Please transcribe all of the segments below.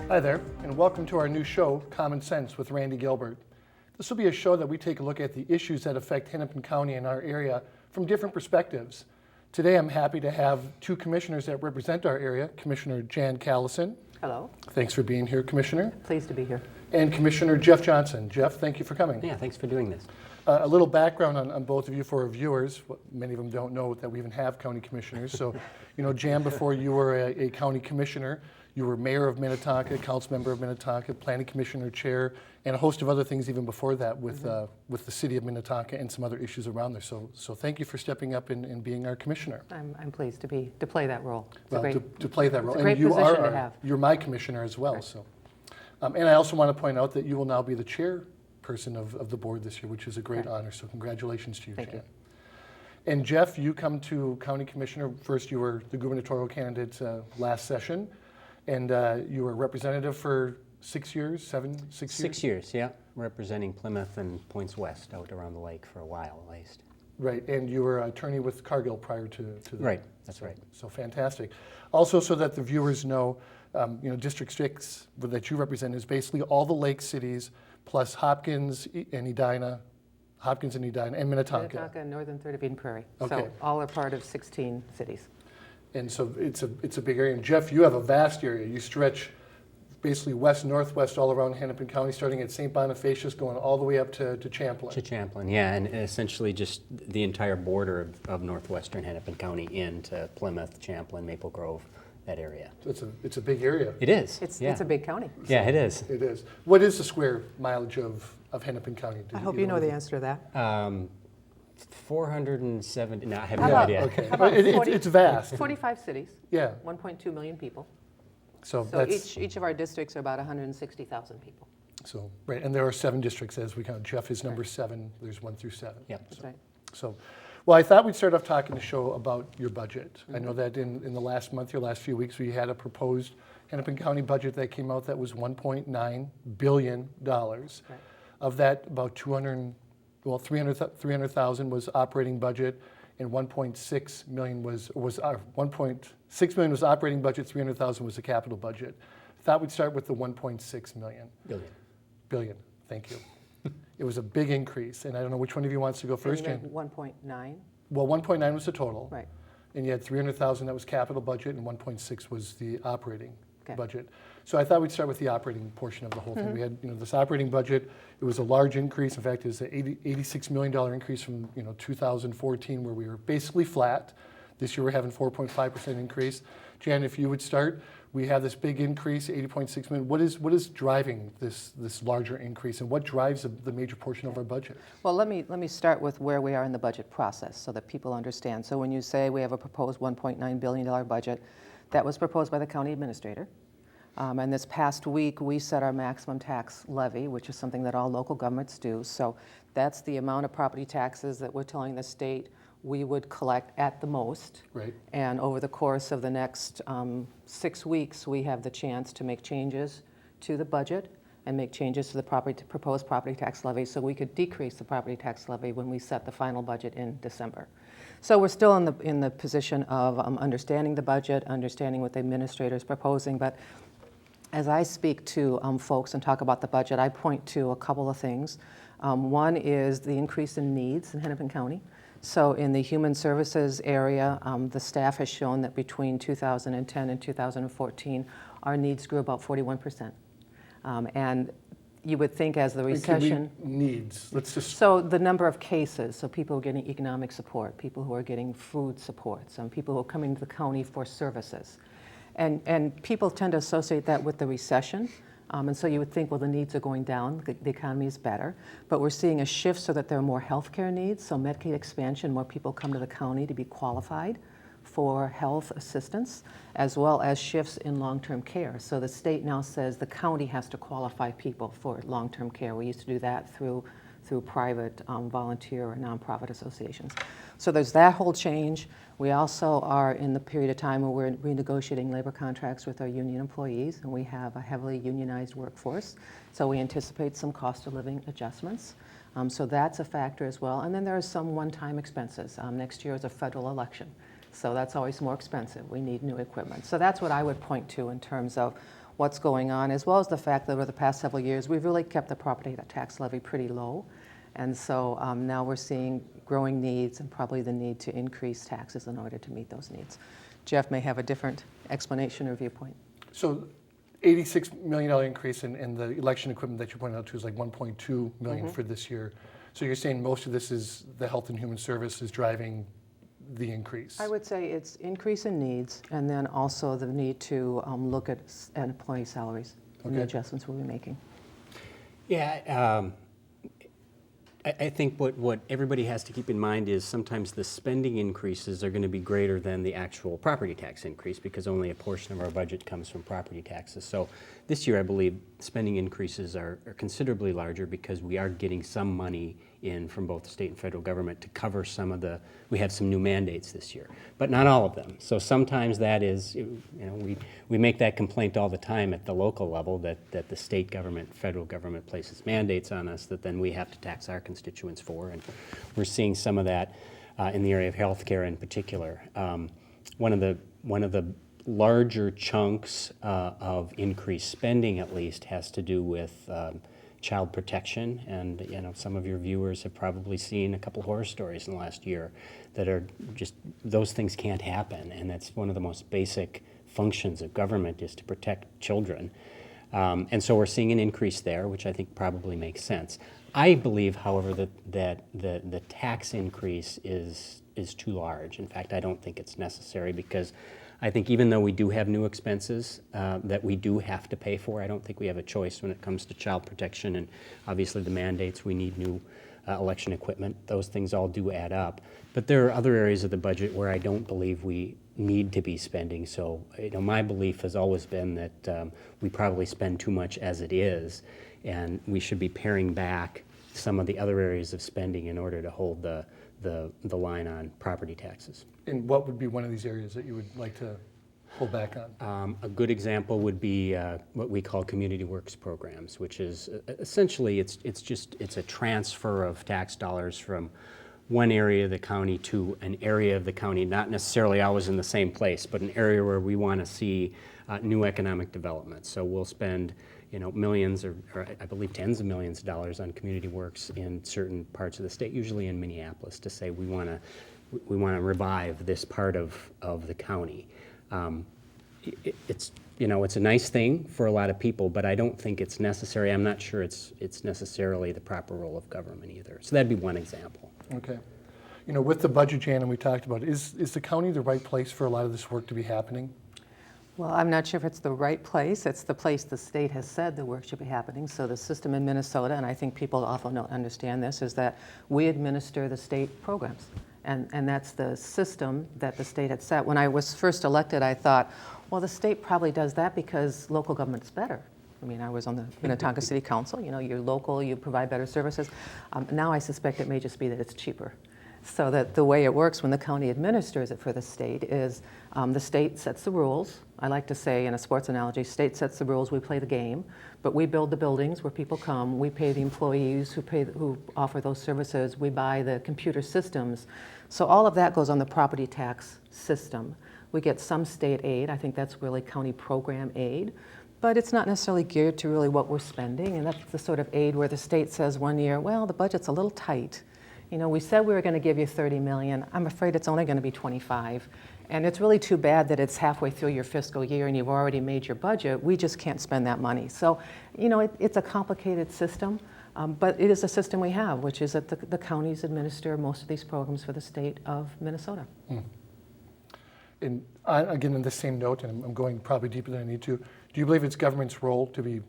Hi there, and welcome to our new show, Common Sense with Randy Gilbert. This will be a show that we take a look at the issues that affect Hennepin County and our area from different perspectives. Today I'm happy to have two commissioners that represent our area, Commissioner Jan Callison. Hello. Thanks for being here, Commissioner. Pleased to be here. And Commissioner Jeff Johnson. Jeff, thank you for coming. Yeah, thanks for doing this. A little background on both of you for our viewers. Many of them don't know that we even have county commissioners. So, Jan, before you were a county commissioner, you were mayor of Minnetonka, council member of Minnetonka, planning commissioner chair, and a host of other things even before that with the city of Minnetonka and some other issues around there. So thank you for stepping up and being our commissioner. I'm pleased to play that role. To play that role. It's a great and position to have. You're my commissioner as well. Right. So, and I also want to point out that you will now be the chairperson of the board this year, which is a great honor. So congratulations to you, Thank Jan. you. And Jeff, you come to county commissioner. First, you were the gubernatorial candidate last session. And you were representative for 6 years, 6 years? 6 years, yeah. Representing Plymouth and points west out around the lake for a while at least. Right, and you were attorney with Cargill prior to that. Right, that's right. So fantastic. Also, so that the viewers know, District 6 that you represent is basically all the lake cities plus Hopkins and Edina, and Minnetonka. Minnetonka and northern third of Eden Prairie. Okay. So all are part of 16 cities. And so it's a big area. And Jeff, you have a vast area. You stretch basically west, northwest, all around Hennepin County, starting at St. Bonifacius, going all the way up to Champlin. To Champlin, yeah, and essentially just the entire border of northwestern Hennepin County into Plymouth, Champlin, Maple Grove, that area. So it's a big area. It is. It's yeah. a big county. Yeah, it is. It is. What is the square mileage of Hennepin County? I hope you know the answer to that. 470, no, I have How no about- idea. Okay, How about it's vast. 45 cities, Yeah. 1.2 million people. So So that's each of our districts are about 160,000 people. so right, and there are 7 districts as we count. Jeff is number 7. There's 1 through 7. Yep. That's right. So, well, I thought we'd start off talking the show about your budget. I know that in the last month, your last few weeks, we had a proposed Hennepin County budget that came out that was $1.9 billion. Right. Of that, about 300,000 was operating budget, and 1.6 million was 1.6 million was operating budget. 300,000 was the capital budget. Thought we'd start with the 1.6 million. Billion. Thank you. It was a big increase, and I don't know which one of you wants to go first. And you Jan? meant 1.9? Well, 1.9 was the total, Right. and you had 300,000 that was capital budget, and 1.6 was the operating Okay. budget. So I thought we'd start with the operating portion of the whole thing. We had, this operating budget. It was a large increase. In fact, it was an $86 million increase from 2014, where we were basically flat. This year we're having 4.5% increase. Jan, if you would start, we have this big increase, 80.6 million. What is driving this larger increase, and what drives the major portion of our budget? Well, let me start with where we are in the budget process so that people understand. So when you say we have a proposed $1.9 billion budget, that was proposed by the county administrator. And this past week, we set our maximum tax levy, which is something that all local governments do. So that's the amount of property taxes that we're telling the state we would collect at the most. Right. And over the course of the next 6 weeks, we have the chance to make changes to the budget and make changes to the proposed property tax levy, so we could decrease the property tax levy when we set the final budget in December. So we're still in the position of understanding the budget, understanding what the administrator is proposing, but as I speak to folks and talk about the budget, I point to a couple of things. One is the increase in needs in Hennepin County. So in the human services area, the staff has shown that between 2010 and 2014, our needs grew about 41%. And you would think as the recession... Needs, let's just... So the number of cases, so people who are getting economic support, people who are getting food support, some people who are coming to the county for services. And people tend to associate that with the recession. And so you would think, well, the needs are going down, the economy is better. But we're seeing a shift so that there are more healthcare needs, so Medicaid expansion, more people come to the county to be qualified for health assistance, as well as shifts in long-term care. So the state now says the county has to qualify people for long-term care. We used to do that through private volunteer or nonprofit associations. So there's that whole change. We also are in the period of time where we're renegotiating labor contracts with our union employees, and we have a heavily unionized workforce. So we anticipate some cost of living adjustments. So that's a factor as well. And then there are some one-time expenses. Next year is a federal election. So that's always more expensive. We need new equipment. So that's what I would point to in terms of what's going on, as well as the fact that over the past several years, we've really kept the property tax levy pretty low. And so now we're seeing growing needs and probably the need to increase taxes in order to meet those needs. Jeff may have a different explanation or viewpoint. So $86 million increase in the election equipment that you pointed out to is like 1.2 million for this year. So you're saying most of this is the Health and Human Services driving the increase? I would say it's increase in needs, and then also the need to look at employee salaries and the adjustments we'll be making. Yeah, I think what everybody has to keep in mind is sometimes the spending increases are going to be greater than the actual property tax increase because only a portion of our budget comes from property taxes. So this year, I believe spending increases are considerably larger because we are getting some money in from both the state and federal government to cover some of the, we have some new mandates this year, but not all of them. So sometimes that is, we make that complaint all the time at the local level that the state government, federal government places mandates on us that then we have to tax our constituents for, and we're seeing some of that in the area of healthcare in particular. One of the larger chunks of increased spending, at least, has to do with child protection, and some of your viewers have probably seen a couple horror stories in the last year that are just, those things can't happen, and that's one of the most basic functions of government is to protect children. And so we're seeing an increase there, which I think probably makes sense. I believe, however, that the tax increase is too large. In fact, I don't think it's necessary because I think even though we do have new expenses that we do have to pay for, I don't think we have a choice when it comes to child protection and obviously the mandates. We need new election equipment. Those things all do add up. But there are other areas of the budget where I don't believe we need to be spending. So my belief has always been that we probably spend too much as it is, and we should be paring back some of the other areas of spending in order to hold the line on property taxes. And what would be one of these areas that you would like to pull back on? A good example would be what we call community works programs, which is essentially it's a transfer of tax dollars from one area of the county to an area of the county, not necessarily always in the same place, but an area where we want to see new economic development. So we'll spend millions or I believe tens of millions of dollars on community works in certain parts of the state, usually in Minneapolis, to say we want to revive this part of the county. It's a nice thing for a lot of people, but I don't think it's necessary. I'm not sure it's necessarily the proper role of government either. So that'd be one example. Okay. With the budget, Jan, and we talked about, is the county the right place for a lot of this work to be happening? Well, I'm not sure if it's the right place. It's the place the state has said the work should be happening. So the system in Minnesota, and I think people often don't understand this, is that we administer the state programs. And that's the system that the state had set. When I was first elected, I thought, well, the state probably does that because local government's better. I mean, I was on the Minnetonka City Council. You're local, you provide better services. Now I suspect it may just be that it's cheaper. So that the way it works when the county administers it for the state is the state sets the rules. I like to say in a sports analogy, state sets the rules, we play the game, but we build the buildings where people come, we pay the employees who offer those services, we buy the computer systems. So all of that goes on the property tax system. We get some state aid, I think that's really county program aid, but it's not necessarily geared to really what we're spending, and that's the sort of aid where the state says one year, well, the budget's a little tight. We said we were going to give you 30 million. I'm afraid it's only going to be 25. And it's really too bad that it's halfway through your fiscal year and you've already made your budget. We just can't spend that money. So, it's a complicated system, but it is a system we have, which is that the counties administer most of these programs for the state of Minnesota. And again, on the same note, and I'm going probably deeper than I need to, do you believe it's government's role to be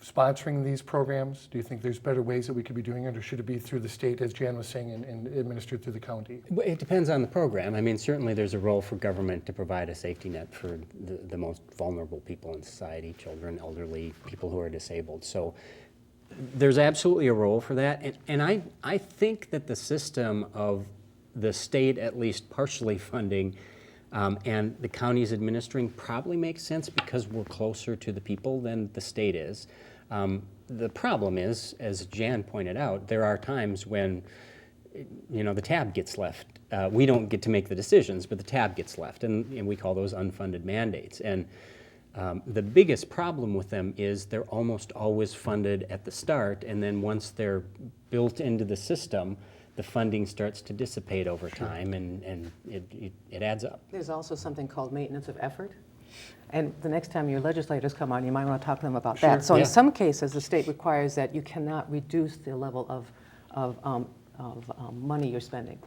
sponsoring these programs? Do you think there's better ways that we could be doing it, or should it be through the state, as Jan was saying, and administered through the county? It depends on the program. I mean, certainly there's a role for government to provide a safety net for the most vulnerable people in society, children, elderly, people who are disabled. So there's absolutely a role for that. And I think that the system of the state at least partially funding and the counties administering probably makes sense because we're closer to the people than the state is. The problem is, as Jan pointed out, there are times when the tab gets left. We don't get to make the decisions, but the tab gets left, and we call those unfunded mandates. And The biggest problem with them is they're almost always funded at the start, and then once they're built into the system, the funding starts to dissipate over time, and it adds up. There's also something called maintenance of effort. And the next time your legislators come on, you might want to talk to them about Sure. that. So Yeah. in some cases, the state requires that you cannot reduce the level of money you're spending.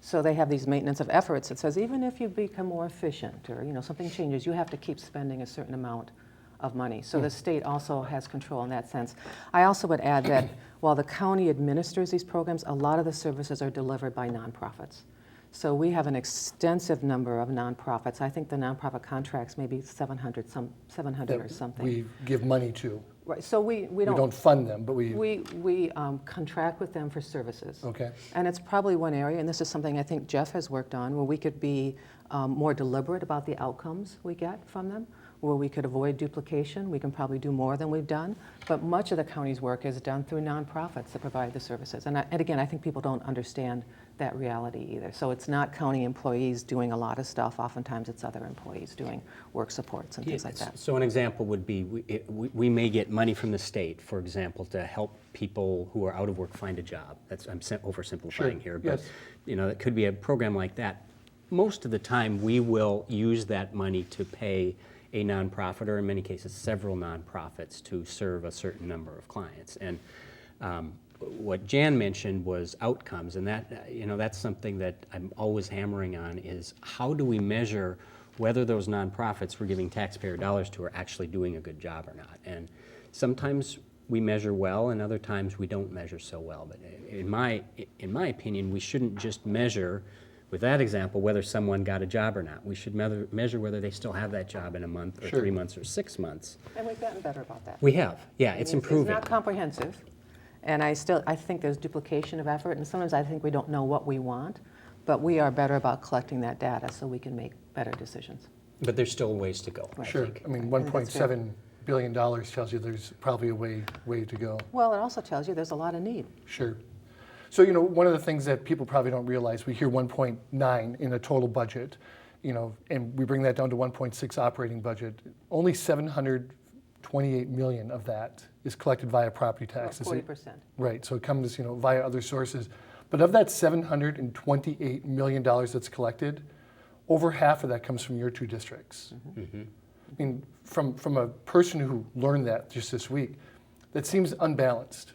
So they have these maintenance of efforts that says even if you become more efficient or something changes, you have to keep spending a certain amount of money. So the state also has control in that sense. I also would add that while the county administers these programs, a lot of the services are delivered by nonprofits. So we have an extensive number of nonprofits. I think the nonprofit contracts may be 700 or something. We give money to. Right. So we We don't. don't fund them, but we, We contract with them for services. okay. And it's probably one area, and this is something I think Jeff has worked on, where we could be more deliberate about the outcomes we get from them, where we could avoid duplication. We can probably do more than we've done. But much of the county's work is done through nonprofits that provide the services. And again, I think people don't understand that reality either. So it's not county employees doing a lot of stuff. Oftentimes it's other employees doing work supports and things like that. So an example would be, we may get money from the state, for example, to help people who are out of work find a job. I'm oversimplifying Sure, here, but yes. it could be a program like that. Most of the time, we will use that money to pay a nonprofit, or in many cases, several nonprofits, to serve a certain number of clients. And what Jan mentioned was outcomes, and that's something that I'm always hammering on, is how do we measure whether those nonprofits we're giving taxpayer dollars to are actually doing a good job or not. And sometimes we measure well, and other times we don't measure so well. But in my opinion, we shouldn't just measure, with that example, whether someone got a job or not. We should measure whether they still have that job in a month, or Sure. 3 months, or 6 months. And we've gotten better about that. We have, yeah, it's improving. It's not comprehensive, and I think there's duplication of effort, and sometimes I think we don't know what we want, but we are better about collecting that data so we can make better decisions. But there's still ways to go, I Sure. think. I mean, I think that's fair. $1.7 billion tells you there's probably a way to go. Well, it also tells you there's a lot of need. Sure. So, one of the things that people probably don't realize, we hear 1.9 in a total budget, and we bring that down to 1.6 operating budget. Only 728 million of that is collected via property About taxes. 40%. Right, so it comes, via other sources. But of that $728 million that's collected, over half of that comes from your two districts. Mm-hmm. I mean, from a person who learned that just this week, that seems unbalanced.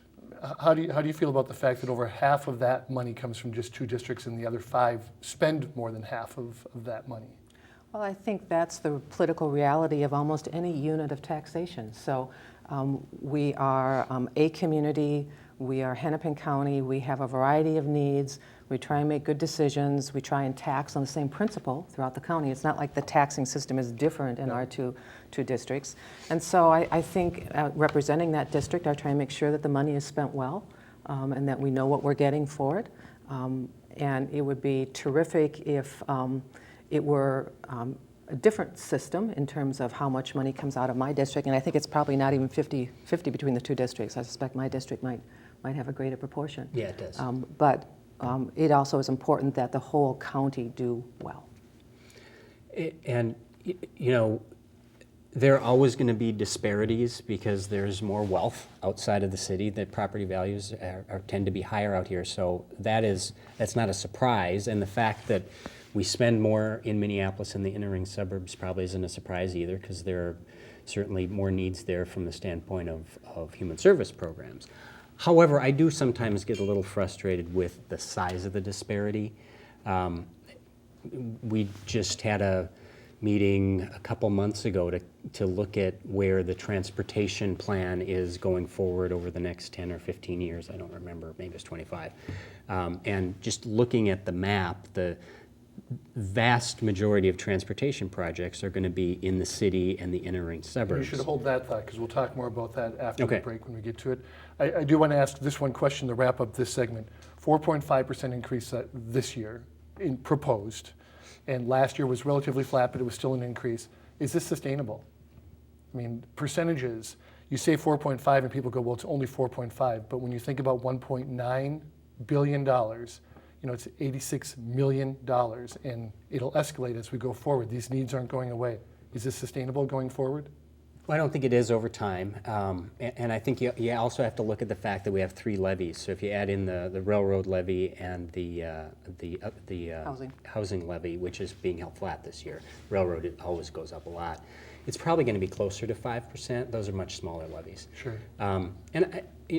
How do you feel about the fact that over half of that money comes from just two districts and the other 5 spend more than half of that money? Well, I think that's the political reality of almost any unit of taxation. So we are a community, we are Hennepin County, we have a variety of needs, we try and make good decisions, we try and tax on the same principle throughout the county. It's not like the taxing system is different in our two districts. And so I think representing that district, I try and make sure that the money is spent well and that we know what we're getting for it. And it would be terrific if it were a different system in terms of how much money comes out of my district, and I think it's probably not even 50-50 between the two districts. I suspect my district might have a greater proportion. Yeah, it does. But it also is important that the whole county do well. And, there are always going to be disparities because there's more wealth outside of the city. That property values tend to be higher out here, so that's not a surprise. And the fact that we spend more in Minneapolis and the inner ring suburbs probably isn't a surprise either, because there are certainly more needs there from the standpoint of human service programs. However, I do sometimes get a little frustrated with the size of the disparity. We just had a meeting a couple months ago to look at where the transportation plan is going forward over the next 10 or 15 years. I don't remember, maybe it's 25. And just looking at the map, the vast majority of transportation projects are going to be in the city and the inner ring suburbs. You should hold that thought, because we'll talk more about that after the Okay. break when we get to it. I do want to ask this one question to wrap up this segment. 4.5% increase this year proposed, and last year was relatively flat, but it was still an increase. Is this sustainable? I mean, percentages, you say 4.5 and people go, well, it's only 4.5, but when you think about $1.9 billion, it's $86 million, and it'll escalate as we go forward. These needs aren't going away. Is this sustainable going forward? Well, I don't think it is over time, and I think you also have to look at the fact that we have 3 levies. So if you add in the railroad levy and the housing levy, which is being held flat this year, railroad it always goes up a lot. It's probably going to be closer to 5%. Those are much smaller levies. Sure.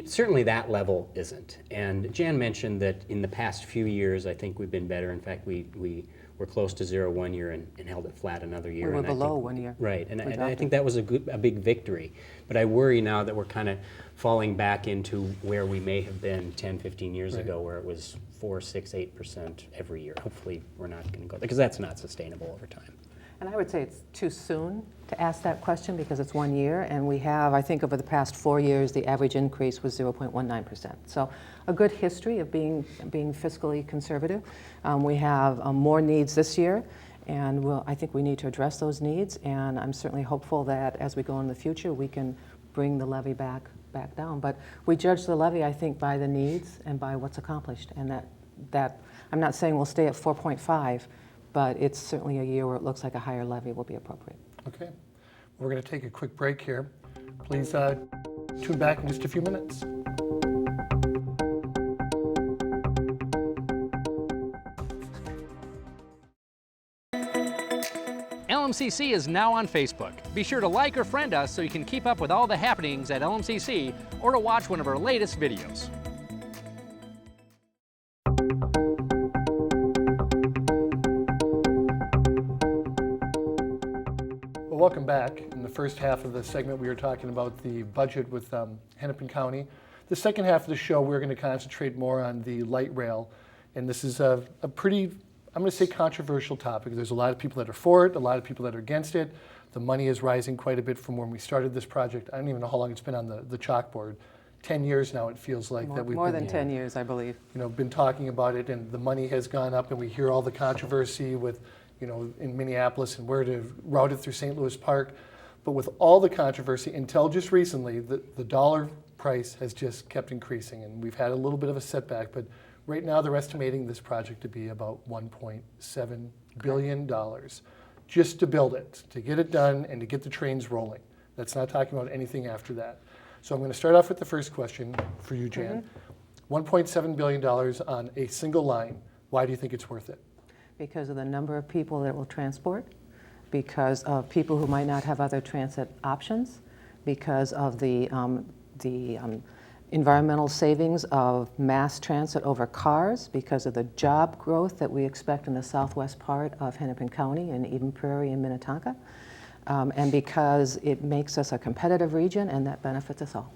Certainly that level isn't. And Jan mentioned that in the past few years, I think we've been better. In fact, we were close to 0 one year and held it flat another year. We were and below 1 year. Right, and I think that was a big victory. But I worry now that we're kind of falling back into where we may have been 10, 15 years ago, where it was 4, 6, 8% every year. Hopefully we're not going to go there, because that's not sustainable over time. And I would say it's too soon to ask that question because it's 1 year, and we have, I think over the past 4 years, the average increase was 0.19%. So a good history of being fiscally conservative. We have more needs this year, and I think we need to address those needs, and I'm certainly hopeful that as we go in the future, we can bring the levy back down. But we judge the levy, I think, by the needs and by what's accomplished, and that I'm not saying we'll stay at 4.5, but it's certainly a year where it looks like a higher levy will be appropriate. Okay. We're going to take a quick break here. Please tune back in just a few minutes. LMCC is now on Facebook. Be sure to like or friend us so you can keep up with all the happenings at LMCC or to watch one of our latest videos. Well, welcome back. In the first half of the segment, we were talking about the budget with Hennepin County. The second half of the show, we're going to concentrate more on the light rail. And this is a pretty, I'm going to say, controversial topic. There's a lot of people that are for it, a lot of people that are against it. The money is rising quite a bit from when we started this project. I don't even know how long it's been on the chalkboard. 10 years now, it feels like that we've more been, than 10 years, I believe. been talking about it, and the money has gone up, and we hear all the controversy with, in Minneapolis and where to route it through St. Louis Park. But with all the controversy, until just recently, the dollar price has just kept increasing, and we've had a little bit of a setback. But right now, they're estimating this project to be about $1.7 billion just to build it, to get it done, and to get the trains rolling. That's not talking about anything after that. So I'm going to start off with the first question for you, Jan. $1.7 billion on a single line. Why do you think it's worth it? Because of the number of people that it will transport, because of people who might not have other transit options, because of the environmental savings of mass transit over cars, because of the job growth that we expect in the southwest part of Hennepin County and Eden Prairie and Minnetonka, and because it makes us a competitive region and that benefits us all.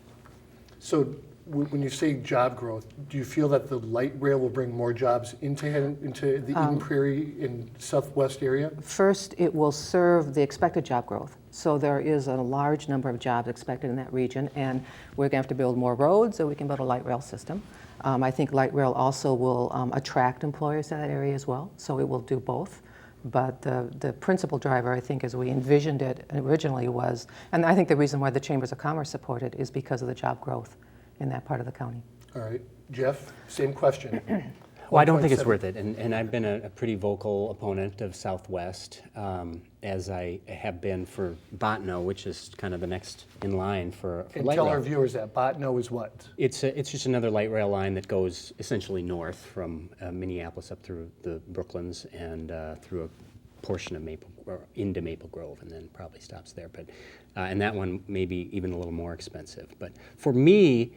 So when you say job growth, do you feel that the light rail will bring more jobs into the Eden Prairie in southwest area? First, it will serve the expected job growth. So there is a large number of jobs expected in that region, and we're going to have to build more roads so we can build a light rail system. I think light rail also will attract employers to that area as well, so it will do both. But the principal driver, I think, as we envisioned it originally was, and I think the reason why the Chambers of Commerce support it is because of the job growth in that part of the county. All right. Jeff, same question. Well, I don't think it's worth it, and I've been a pretty vocal opponent of Southwest, as I have been for Botno, which is kind of the next in line for And light tell rail. our viewers that Botno is what? It's just another light rail line that goes essentially north from Minneapolis up through the Brooklands and through a portion of into Maple Grove, and then probably stops there. But and that one may be even a little more expensive. But for me,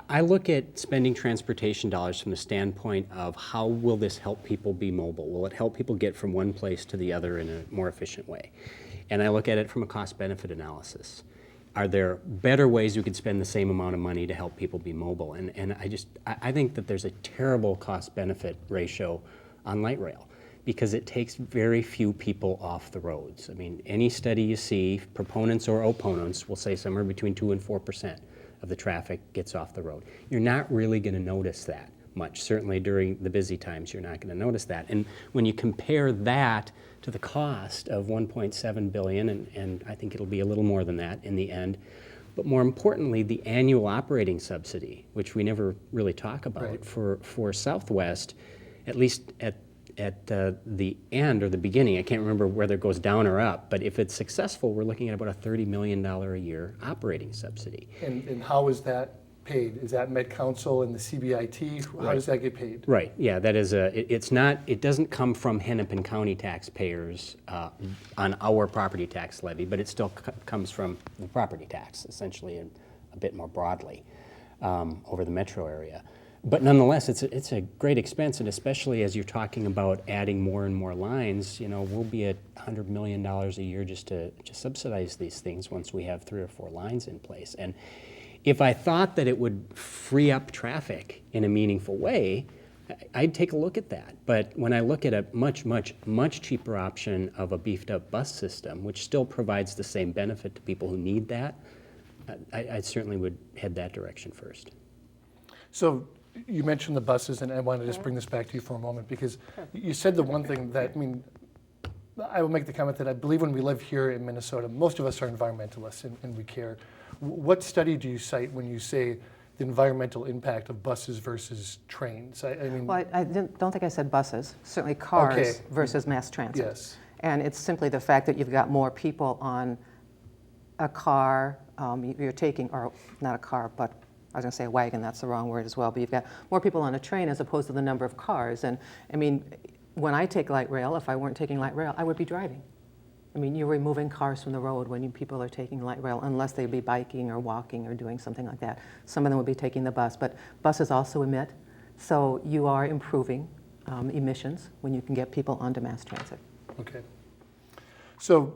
I look at spending transportation dollars from the standpoint of how will this help people be mobile? Will it help people get from one place to the other in a more efficient way? And I look at it from a cost-benefit analysis. Are there better ways we could spend the same amount of money to help people be mobile? And I think that there's a terrible cost-benefit ratio on light rail because it takes very few people off the roads. I mean, any study you see, proponents or opponents will say somewhere between 2 and 4% of the traffic gets off the road. You're not really going to notice that much. Certainly during the busy times, you're not going to notice that. And when you compare that to the cost of $1.7 billion, and I think it'll be a little more than that in the end, but more importantly, the annual operating subsidy, which we never really talk about Right. for Southwest, at least the end or the beginning, I can't remember whether it goes down or up, but if it's successful, we're looking at about a $30 million a year operating subsidy. And how is that paid? Is that Met Council and the CBIT? How does that get paid? Right, yeah, that is it doesn't come from Hennepin County taxpayers on our property tax levy, but it still comes from the property tax, essentially, and a bit more broadly over the metro area. But nonetheless, it's a great expense, and especially as you're talking about adding more and more lines, we'll be at $100 million a year just to subsidize these things once we have 3 or 4 lines in place. And if I thought that it would free up traffic in a meaningful way, I'd take a look at that. But when I look at a much, much, much cheaper option of a beefed up bus system, which still provides the same benefit to people who need that, I certainly would head that direction first. So you mentioned the buses, and I want to just bring this back to you for a moment, because you said the one thing that, I will make the comment that I believe when we live here in Minnesota, most of us are environmentalists and we care. What study do you cite when you say the environmental impact of buses versus trains? Well, I don't think I said buses, certainly cars versus mass transit. Yes. And it's simply the fact that you've got more people on a car, you're taking, or not a car, but I was going to say a wagon, that's the wrong word as well, but you've got more people on a train as opposed to the number of cars. And when I take light rail, if I weren't taking light rail, I would be driving. You're removing cars from the road when people are taking light rail, unless they'd be biking or walking or doing something like that. Some of them would be taking the bus, but buses also emit, so you are improving emissions when you can get people onto mass transit. Okay. So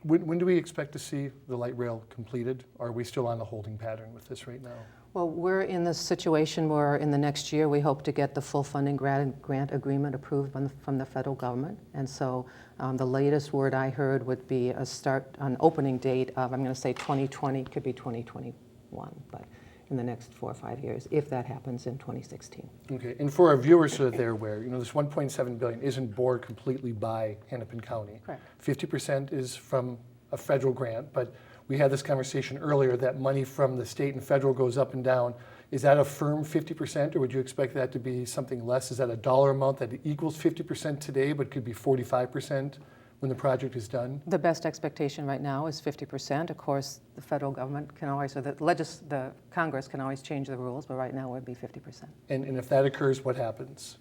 when do we expect to see the light rail completed? Are we still on a holding pattern with this right now? Well, we're in the situation where in the next year we hope to get the full funding grant agreement approved from the federal government. And so the latest word I heard would be an opening date of, I'm going to say 2020, could be 2021, but in the next 4 or 5 years, if that happens in 2016. Okay, and for our viewers so that they're aware, this $1.7 billion isn't borne completely by Hennepin County. Correct. 50% is from a federal grant, but we had this conversation earlier that money from the state and federal goes up and down. Is that a firm 50%, or would you expect that to be something less? Is that a dollar amount that equals 50% today, but could be 45% when the project is done? The best expectation right now is 50%. Of course, the federal government can always, or the Congress can always change the rules, but right now it would be 50%. And if that occurs, what happens?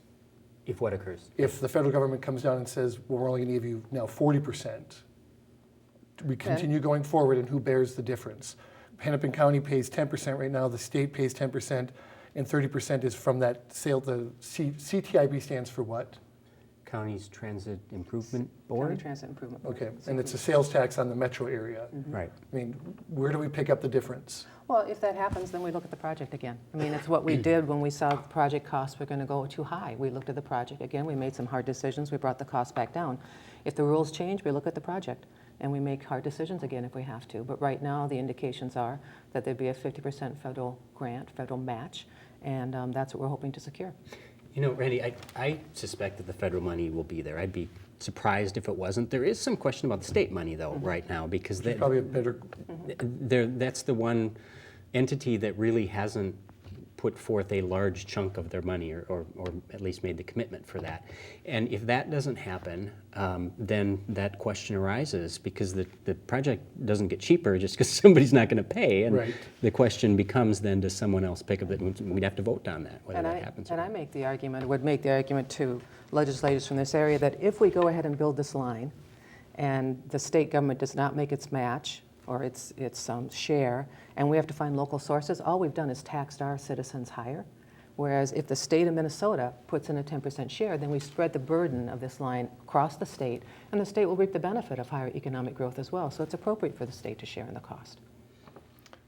If what occurs? If the federal government comes down and says, well, we're only going to give you now 40%, we continue going forward, and who bears the difference? Hennepin County pays 10% right now, the state pays 10%, and 30% is from that sale. The CTIB stands for what? County's Transit Improvement Board? County Transit Improvement Board. Okay, and it's a sales tax on the metro area. Mm-hmm. Right. Where do we pick up the difference? Well, if that happens, then we look at the project again. It's what we did when we saw the project costs were going to go too high. We looked at the project again, we made some hard decisions, we brought the cost back down. If the rules change, we look at the project, and we make hard decisions again if we have to. But right now, the indications are that there'd be a 50% federal grant, federal match, and that's what we're hoping to secure. Randy, I suspect that the federal money will be there. I'd be surprised if it wasn't. There is some question about the state money, though, right now, because Probably a better. that's the one entity that really hasn't put forth a large chunk of their money, or at least made the commitment for that. And if that doesn't happen, then that question arises, because the project doesn't get cheaper just because somebody's not going to pay. And Right. the question becomes then, does someone else pick up that? We'd have to vote on that, whether that happens. And I would make the argument to legislators from this area that if we go ahead and build this line, and the state government does not make its match, or its share, and we have to find local sources, all we've done is taxed our citizens higher. Whereas if the state of Minnesota puts in a 10% share, then we spread the burden of this line across the state, and the state will reap the benefit of higher economic growth as well. So it's appropriate for the state to share in the cost.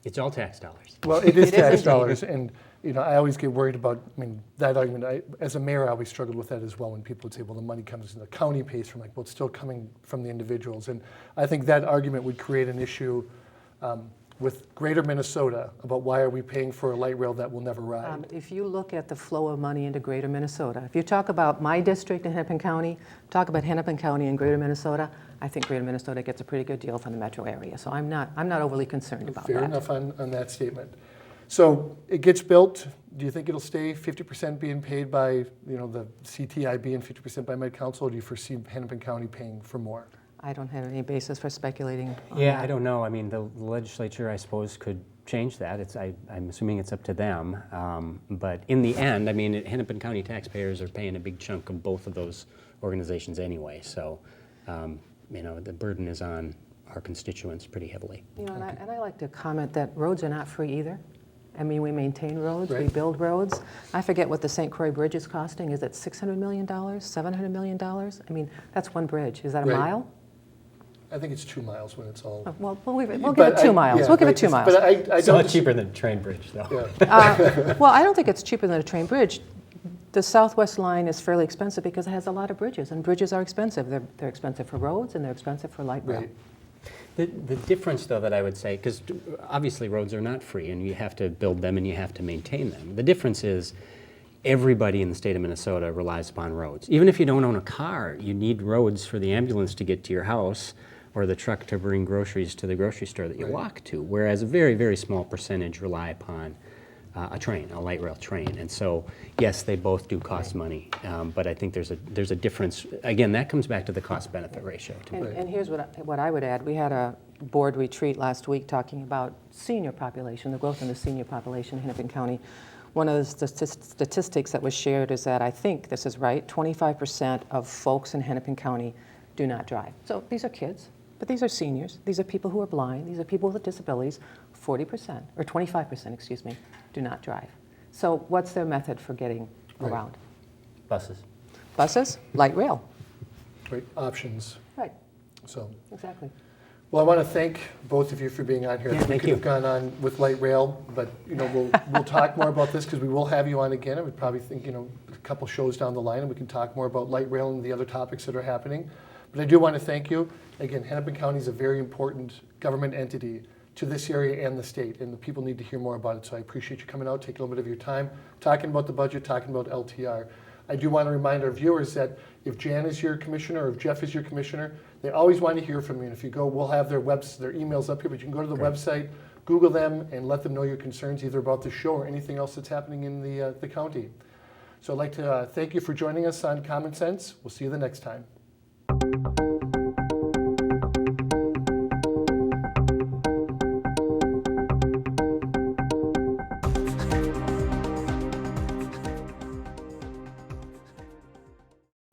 It's all tax dollars. Well, it is It is tax indeed. dollars, and I always get worried about, that argument. As a mayor, I always struggled with that as well, when people would say, well, the money comes in, the county pays from, well, it's still coming from the individuals. And I think that argument would create an issue with greater Minnesota about why are we paying for a light rail that will never ride. If you look at the flow of money into greater Minnesota, if you talk about my district in Hennepin County, talk about Hennepin County and greater Minnesota, I think greater Minnesota gets a pretty good deal from the metro area. So I'm not overly concerned about Fair that. enough on that statement. So it gets built. Do you think it'll stay 50% being paid by, the CTIB and 50% by Med Council, or do you foresee Hennepin County paying for more? I don't have any basis for speculating on Yeah, that. I don't know. I mean, the legislature, I suppose, could change that. I'm assuming it's up to them. But in the end, I mean, Hennepin County taxpayers are paying a big chunk of both of those organizations anyway. So, the burden is on our constituents pretty heavily. And I like to comment that roads are not free either. I mean, we maintain roads, we Right. build roads. I forget what the St. Croix Bridge is costing. Is it $600 million, $700 million? I mean, that's one bridge. Is that a Right. mile? I think it's 2 miles when it's all. Well, we'll give But it 2 miles. yeah, We'll give right, it 2 miles. But I It's a lot don't. cheaper than a train bridge, though. Yeah. Well, I don't think it's cheaper than a train bridge. The Southwest line is fairly expensive because it has a lot of bridges, and bridges are expensive. They're expensive for roads, and they're expensive for light rail. Right. The difference, though, that I would say, because obviously roads are not free, and you have to build them and you have to maintain them. The difference is everybody in the state of Minnesota relies upon roads. Even if you don't own a car, you need roads for the ambulance to get to your house or the truck to bring groceries to the grocery store that you Right. walk to, whereas a very, very small percentage rely upon a train, a light rail train. And so, yes, they both do cost money, but I think there's a difference. Again, that comes back to the cost-benefit ratio. And here's what I would add. We had a board retreat last week talking about senior population, the growth in the senior population in Hennepin County. One of the statistics that was shared is that, I think this is right, 25% of folks in Hennepin County do not drive. So these are kids, but these are seniors. These are people who are blind. These are people with disabilities. 40%, or 25%, excuse me, do not drive. So what's their method for getting Right. around? Buses. Buses, light rail. Great options. Right, So, exactly. well, I want to thank both of you for being on here. Yeah, We thank could you. have gone on with light rail, but we'll talk more about this because we will have you on again. I would probably think a couple shows down the line, and we can talk more about light rail and the other topics that are happening. But I do want to thank you again. Hennepin County is a very important government entity to this area and the state, and the people need to hear more about it. So I appreciate you coming out, taking a little bit of your time, talking about the budget, talking about LTR. I do want to remind our viewers that if Jan is your commissioner or if Jeff is your commissioner, they always want to hear from you. And if you go, we'll have their emails up here, but you can go to the website, Google them, and let them know your concerns either about the show or anything else that's happening in the county. So I'd like to thank you for joining us on Common Sense. We'll see you the next time.